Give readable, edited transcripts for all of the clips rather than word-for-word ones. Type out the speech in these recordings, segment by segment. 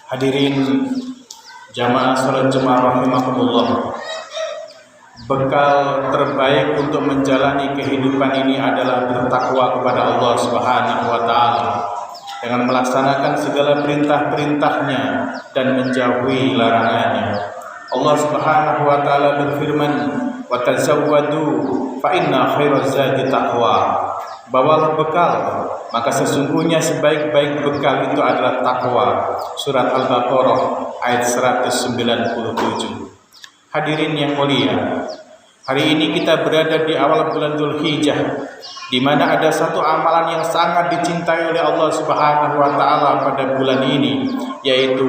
Hadirin jamaah salat Jumat rahimakumullah. Bekal terbaik untuk menjalani kehidupan ini adalah bertakwa kepada Allah Subhanahu wa taala dengan melaksanakan segala perintah-perintahnya dan menjauhi larangannya. Allah Subhanahu wa taala berfirman, "Wa tazawwadu fa inna khairaz zadi taqwa." Bawalah bekal, maka sesungguhnya sebaik-baik bekal itu adalah takwa. Surat Al-Baqarah ayat 197. Hadirin yang mulia, hari ini kita berada di awal bulan Dzulhijjah, di mana ada satu amalan yang sangat dicintai oleh Allah Subhanahu wa taala pada bulan ini, yaitu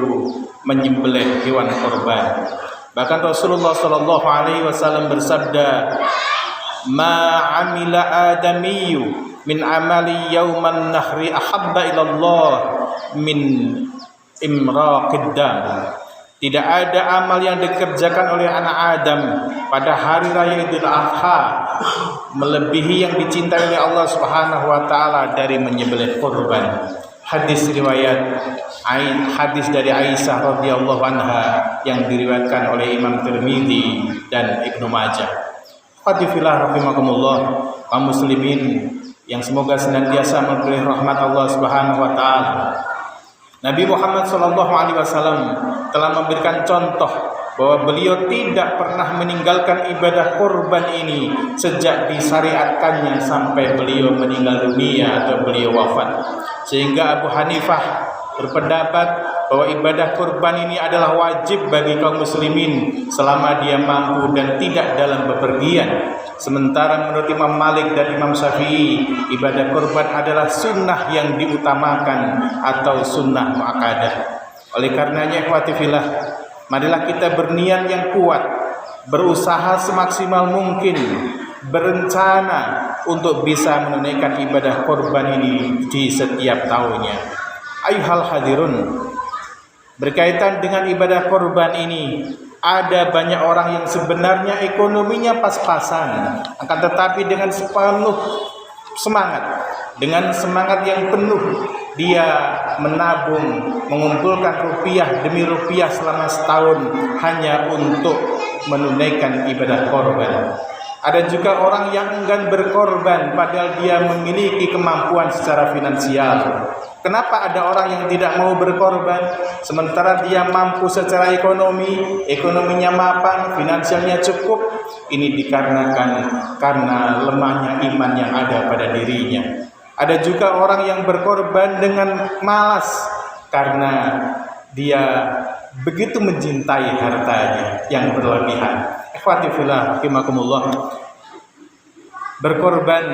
menyembelih hewan korban. Bahkan Rasulullah sallallahu alaihi wasallam bersabda, "Ma 'amila adamiyyu min amali yauman nahri ahabba ilallah min imraqid dam." Tidak ada amal yang dikerjakan oleh anak Adam pada hari raya Idul Adha melebihi yang dicintai oleh Allah Subhanahu wa taala dari menyembelih kurban. Hadis dari Aisyah radhiyallahu anha yang diriwayatkan oleh Imam Tirmidzi dan Ibnu Majah. Fadilillah rahimakumullah, kaum muslimin yang semoga senantiasa memberi rahmat Allah Subhanahu wa taala. Nabi Muhammad sallallahu alaihi wasallam telah memberikan contoh bahwa beliau tidak pernah meninggalkan ibadah kurban ini sejak disyariatkannya sampai beliau meninggal dunia atau beliau wafat. Sehingga Abu Hanifah berpendapat bahwa ibadah kurban ini adalah wajib bagi kaum muslimin selama dia mampu dan tidak dalam bepergian. Sementara menurut Imam Malik dan Imam Syafi'i, ibadah kurban adalah sunnah yang diutamakan atau sunnah muakkadah. Oleh karenanya ikhwati fillah, marilah kita berniat yang kuat, berusaha semaksimal mungkin, berencana untuk bisa menunaikan ibadah kurban ini di setiap tahunnya. Ayuhal hadirun, berkaitan dengan ibadah kurban ini, ada banyak orang yang sebenarnya ekonominya pas-pasan, akan tetapi dengan sepenuh semangat, dengan semangat yang penuh, dia menabung, mengumpulkan rupiah demi rupiah selama setahun hanya untuk menunaikan ibadah korban. Ada juga orang yang enggan berkorban padahal dia memiliki kemampuan secara finansial. Kenapa ada orang yang tidak mau berkorban sementara dia mampu secara ekonomi, ekonominya mapan, finansialnya cukup? Ini dikarenakan karena lemahnya iman yang ada pada dirinya. Ada juga orang yang berkorban dengan malas karena dia begitu mencintai hartanya yang berlebihan. Ikhwati fillah rahimakumullah, berkorban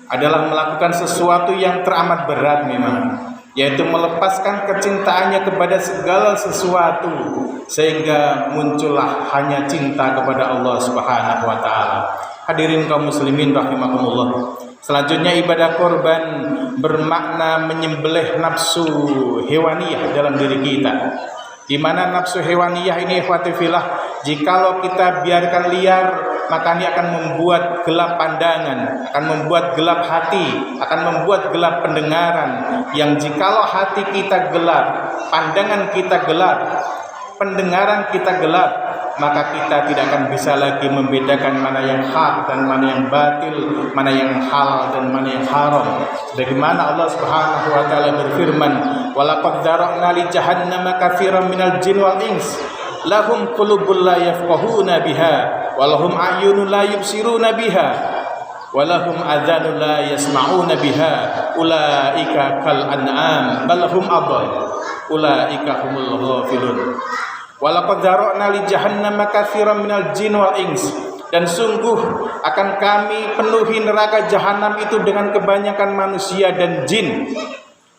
adalah melakukan sesuatu yang teramat berat memang, yaitu melepaskan kecintaannya kepada segala sesuatu sehingga muncullah hanya cinta kepada Allah Subhanahu wa taala. Hadirin kaum muslimin rahimakumullah, selanjutnya ibadah korban bermakna menyembelih nafsu hewaniyah dalam diri kita. Di mana nafsu hewaniyah ini ikhwati fillah, jikalau kita biarkan liar, maka ini akan membuat gelap pandangan, akan membuat gelap hati, akan membuat gelap pendengaran. Yang jikalau hati kita gelap, pandangan kita gelap, pendengaran kita gelap, maka kita tidak akan bisa lagi membedakan mana yang hak dan mana yang batil, mana yang halal dan mana yang haram. Bagaimana Allah Subhanahu wa taala berfirman, "Walaqad dzara'na li jahannama katsiran minal jin wal ins, lahum qulubun la yafqahuna biha, wa lahum a'yunun la yubsiruna biha, wa lahum adhanun la yasma'una biha, ulaika kal an'am bal hum adall, ulaika humul ghafilun." Walaqad dzara'na li jahannama katsiran minal jin wal ins, dan sungguh akan kami penuhi neraka jahanam itu dengan kebanyakan manusia dan jin.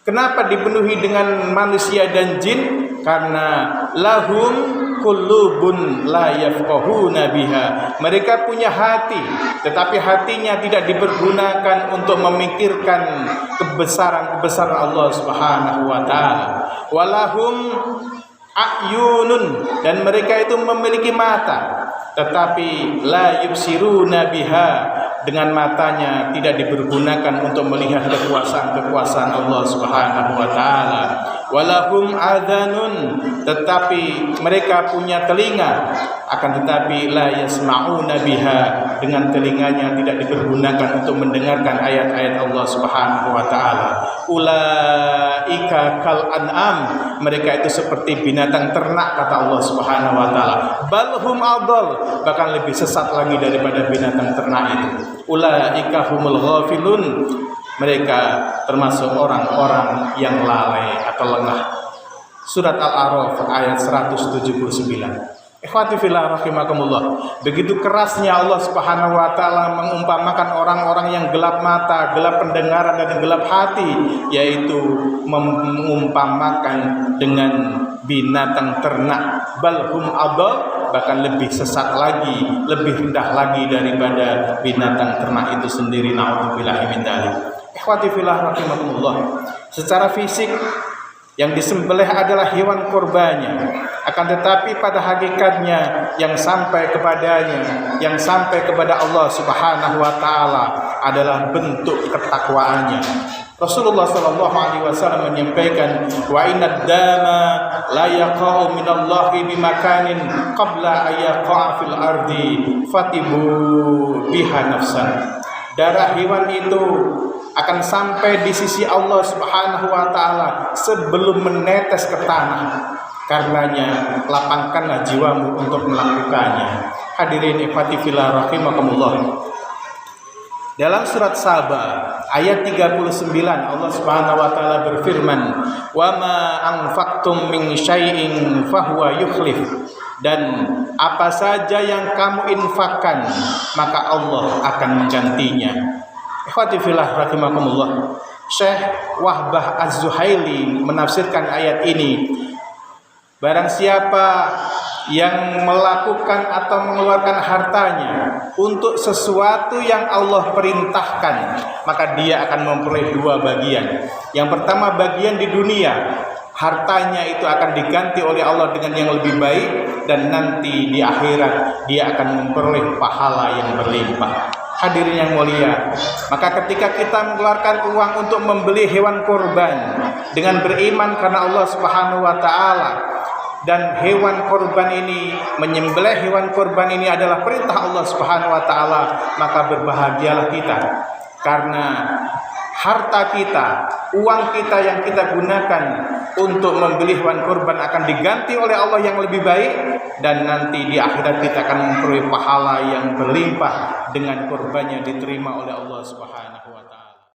Kenapa dipenuhi dengan manusia dan jin? Karena lahum qulubun la yafqahuna biha, mereka punya hati tetapi hatinya tidak dipergunakan untuk memikirkan kebesaran-kebesaran Allah Subhanahu wa taala. Walahum a'yunun, dan mereka itu memiliki mata tetapi la yubsiruna biha, dengan matanya tidak dipergunakan untuk melihat kekuasaan-kekuasaan Allah Subhanahu wa taala. walahum adhanun, tetapi mereka punya telinga, akan tetapi la yasma'una biha, dengan telinganya tidak dipergunakan untuk mendengarkan ayat-ayat Allah Subhanahu wa taala. Ulaika kal an'am, mereka itu seperti binatang ternak kata Allah Subhanahu wa taala. Balhum adall, bahkan lebih sesat lagi daripada binatang ternak itu. Ulaika humul ghafilun, mereka termasuk orang-orang yang lalai atau lengah. Surat Al-A'raf ayat 179. Ikhwati fillah rahimakumullah. Begitu kerasnya Allah Subhanahu wa taala mengumpamakan orang-orang yang gelap mata, gelap pendengaran dan gelap hati, yaitu mengumpamakan dengan binatang ternak. Balhum adall, bahkan lebih sesat lagi, lebih rendah lagi daripada binatang ternak itu sendiri. Na'udzubillahi min dzalik. Ikhwati fillah rahimakumullah. Secara fisik yang disembelih adalah hewan kurbannya, akan tetapi pada hakikatnya yang sampai kepadanya, yang sampai kepada Allah Subhanahu wa taala adalah bentuk ketakwaannya. Rasulullah sallallahu alaihi wasallam menyampaikan, wa inad dama la yaqa'u minallahi bimakanin qabla ayaqa fil ardi fatibu biha nafsan. Darah hewan itu akan sampai di sisi Allah Subhanahu wa taala sebelum menetes ke tanah. Karenanya lapangkanlah jiwamu untuk melakukannya. Hadirin ikhwati fillah rahimakumullah. Dalam surat Saba ayat 39 Allah Subhanahu wa taala berfirman, "Wa ma anfaqtum min syai'in fahuwa yukhlif." Dan apa saja yang kamu infakkan, maka Allah akan menggantinya. Ikhwati fillah rahimakumullah. Syekh Wahbah Az-Zuhaili menafsirkan ayat ini, barang siapa yang melakukan atau mengeluarkan hartanya untuk sesuatu yang Allah perintahkan, maka dia akan memperoleh dua bagian. Yang pertama, bagian di dunia, hartanya itu akan diganti oleh Allah dengan yang lebih baik, dan nanti di akhirat dia akan memperoleh pahala yang berlimpah. Hadirin yang mulia, maka ketika kita mengeluarkan uang untuk membeli hewan kurban dengan beriman karena Allah Subhanahu wa taala, dan hewan kurban ini, menyembelih hewan kurban ini adalah perintah Allah Subhanahu wa taala, maka berbahagialah kita, karena harta kita, uang kita yang kita gunakan untuk membeli hewan kurban akan diganti oleh Allah yang lebih baik, dan nanti di akhirat kita akan memperoleh pahala yang berlimpah dengan kurbannya diterima oleh Allah Subhanahu wa taala.